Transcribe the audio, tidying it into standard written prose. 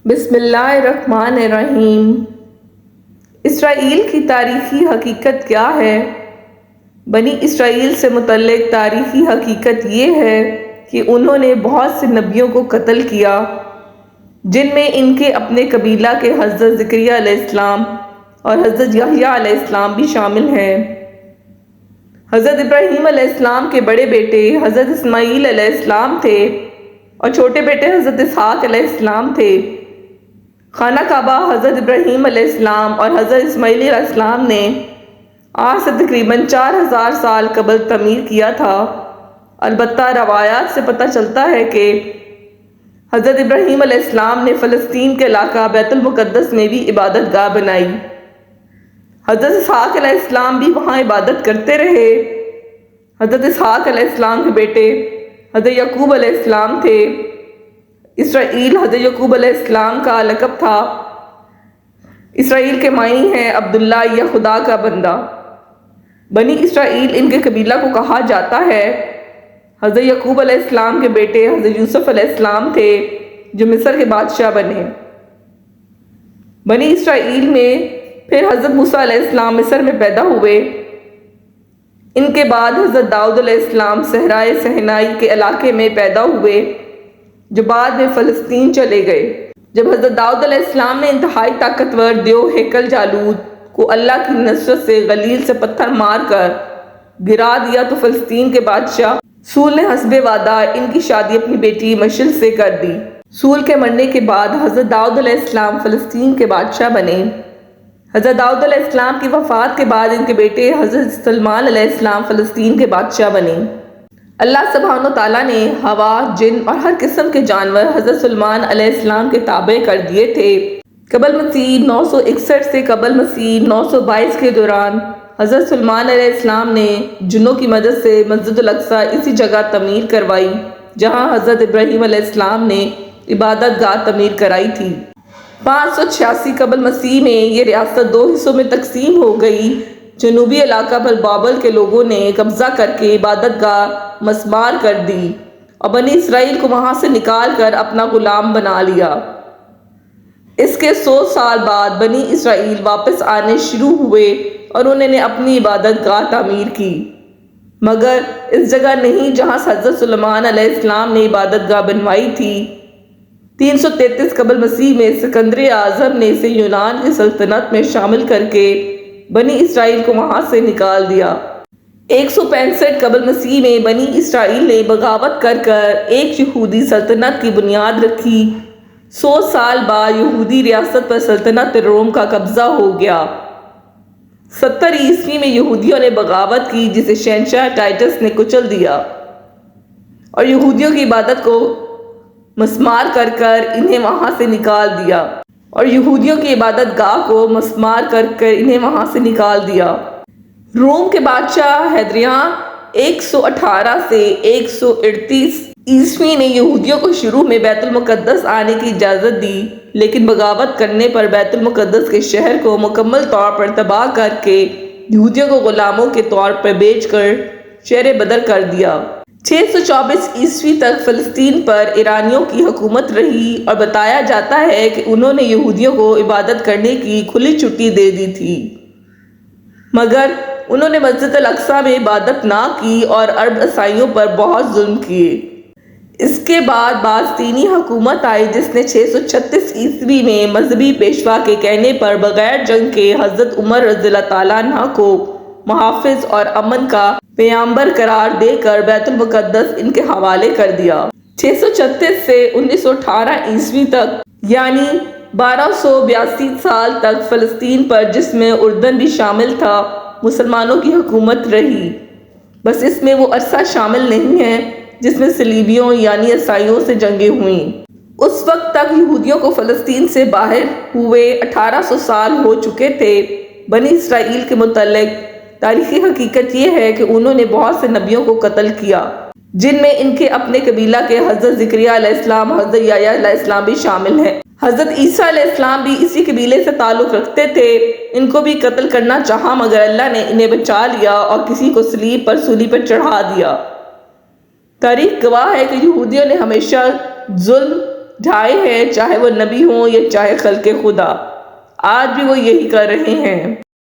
بسم اللہ الرحمن الرحیم۔ اسرائیل کی تاریخی حقیقت کیا ہے؟ بنی اسرائیل سے متعلق تاریخی حقیقت یہ ہے کہ انہوں نے بہت سے نبیوں کو قتل کیا، جن میں ان کے اپنے قبیلہ کے حضرت زکریا علیہ السلام اور حضرت یحییٰ علیہ السلام بھی شامل ہیں۔ حضرت ابراہیم علیہ السلام کے بڑے بیٹے حضرت اسماعیل علیہ السلام تھے اور چھوٹے بیٹے حضرت اسحاق علیہ السلام تھے۔ خانہ کعبہ حضرت ابراہیم علیہ السلام اور حضرت اسماعیل علیہ السلام نے آج سے تقریباً 4000 سال قبل تعمیر کیا تھا۔ البتہ روایات سے پتہ چلتا ہے کہ حضرت ابراہیم علیہ السلام نے فلسطین کے علاقہ بیت المقدس میں بھی عبادت گاہ بنائی۔ حضرت اسحاق علیہ السلام بھی وہاں عبادت کرتے رہے۔ حضرت اسحاق علیہ السلام کے بیٹے حضرت یعقوب علیہ السلام تھے۔ اسرائیل حضرت یعقوب علیہ السلام کا لقب تھا۔ اسرائیل کے معنی ہیں عبداللہ یا خدا کا بندہ۔ بنی اسرائیل ان کے قبیلہ کو کہا جاتا ہے۔ حضرت یعقوب علیہ السلام کے بیٹے حضرت یوسف علیہ السلام تھے جو مصر کے بادشاہ بنے۔ بنی اسرائیل میں پھر حضرت موسیٰ علیہ السلام مصر میں پیدا ہوئے۔ ان کے بعد حضرت داؤد علیہ السلام صحرائے سہنائی کے علاقے میں پیدا ہوئے جو بعد میں فلسطین چلے گئے۔ جب حضرت داؤد علیہ السلام نے انتہائی طاقتور دیو ہیکل جالود کو اللہ کی نصرت سے غلیل سے پتھر مار کر گرا دیا تو فلسطین کے بادشاہ سول نے حسب وعدہ ان کی شادی اپنی بیٹی مشل سے کر دی۔ سول کے مرنے کے بعد حضرت داؤد علیہ السلام فلسطین کے بادشاہ بنے۔ حضرت داؤد علیہ السلام کی وفات کے بعد ان کے بیٹے حضرت سلمان علیہ السلام فلسطین کے بادشاہ بنے۔ اللہ سبحانہ و تعالیٰ نے ہوا، جن اور ہر قسم کے جانور حضرت سلمان علیہ السلام کے تابع کر دیے تھے۔ قبل مسیح 961 سے قبل مسیح 922 کے دوران حضرت سلمان علیہ السلام نے جنوں کی مدد سے مسجد الاقصیٰ اسی جگہ تعمیر کروائی جہاں حضرت ابراہیم علیہ السلام نے عبادت گاہ تعمیر کرائی تھی۔ 586 قبل مسیح میں یہ ریاست 2 حصوں میں تقسیم ہو گئی۔ جنوبی علاقہ پر بابل کے لوگوں نے قبضہ کر کے عبادت گاہ مسمار کر دی اور بنی اسرائیل کو وہاں سے نکال کر اپنا غلام بنا لیا۔ اس کے 100 سال بعد بنی اسرائیل واپس آنے شروع ہوئے اور انہوں نے اپنی عبادت گاہ تعمیر کی، مگر اس جگہ نہیں جہاں حضرت سلیمان علیہ السلام نے عبادت گاہ بنوائی تھی۔ 333 قبل مسیح میں سکندر اعظم نے اسے یونان کی سلطنت میں شامل کر کے بنی اسرائیل کو وہاں سے نکال دیا۔ 165 قبل مسیح میں بنی اسرائیل نے بغاوت کر کر ایک یہودی سلطنت کی بنیاد رکھی۔ 100 سال بعد یہودی ریاست پر سلطنت روم کا قبضہ ہو گیا۔ 70 عیسوی میں یہودیوں نے بغاوت کی جسے شہنشاہ ٹائٹس نے کچل دیا اور یہودیوں کی عبادت کو مسمار کر کر انہیں وہاں سے نکال دیا روم کے بادشاہ ہیدریان 118 سے 138 عیسوی نے یہودیوں کو شروع میں بیت المقدس آنے کی اجازت دی، لیکن بغاوت کرنے پر بیت المقدس کے شہر کو مکمل طور پر تباہ کر کے یہودیوں کو غلاموں کے طور پر بیچ کر شہر بدر کر دیا۔ 624 عیسوی تک فلسطین پر ایرانیوں کی حکومت رہی اور بتایا جاتا ہے کہ انہوں نے یہودیوں کو عبادت کرنے کی کھلی چھٹی دے دی تھی، مگر انہوں نے مسجد الاقصیٰ میں عبادت نہ کی اور عرب عیسائیوں پر بہت ظلم کیے۔ اس کے بعد باستینی حکومت آئی جس نے 636 عیسوی میں مذہبی پیشوا کے کہنے پر بغیر جنگ کے حضرت عمر رضی اللہ تعالیٰ عنہ کو محافظ اور امن کا پیغمبر قرار دے کر بیت المقدس ان کے حوالے کر دیا۔ 636 سے 1918 عیسوی تک یعنی 1282 سال تک فلسطین پر جس میں اردن بھی شامل تھا مسلمانوں کی حکومت رہی، بس اس میں وہ عرصہ شامل نہیں ہے جس میں صلیبیوں یعنی عیسائیوں سے جنگیں ہوئیں۔ اس وقت تک یہودیوں کو فلسطین سے باہر ہوئے 1800 سال ہو چکے تھے۔ بنی اسرائیل کے متعلق تاریخی حقیقت یہ ہے کہ انہوں نے بہت سے نبیوں کو قتل کیا، جن میں ان کے اپنے قبیلہ کے حضرت زکریا علیہ السلام، حضرت یحییٰ علیہ السلام بھی شامل ہیں۔ حضرت عیسیٰ علیہ السلام بھی اسی قبیلے سے تعلق رکھتے تھے۔ ان کو بھی قتل کرنا چاہا مگر اللہ نے انہیں بچا لیا اور کسی کو صلیب پر سولی پر چڑھا دیا۔ تاریخ گواہ ہے کہ یہودیوں نے ہمیشہ ظلم، ڈھائے ہیں، چاہے وہ نبی ہوں یا چاہے خلق خدا، آج بھی وہ یہی کر رہے ہیں۔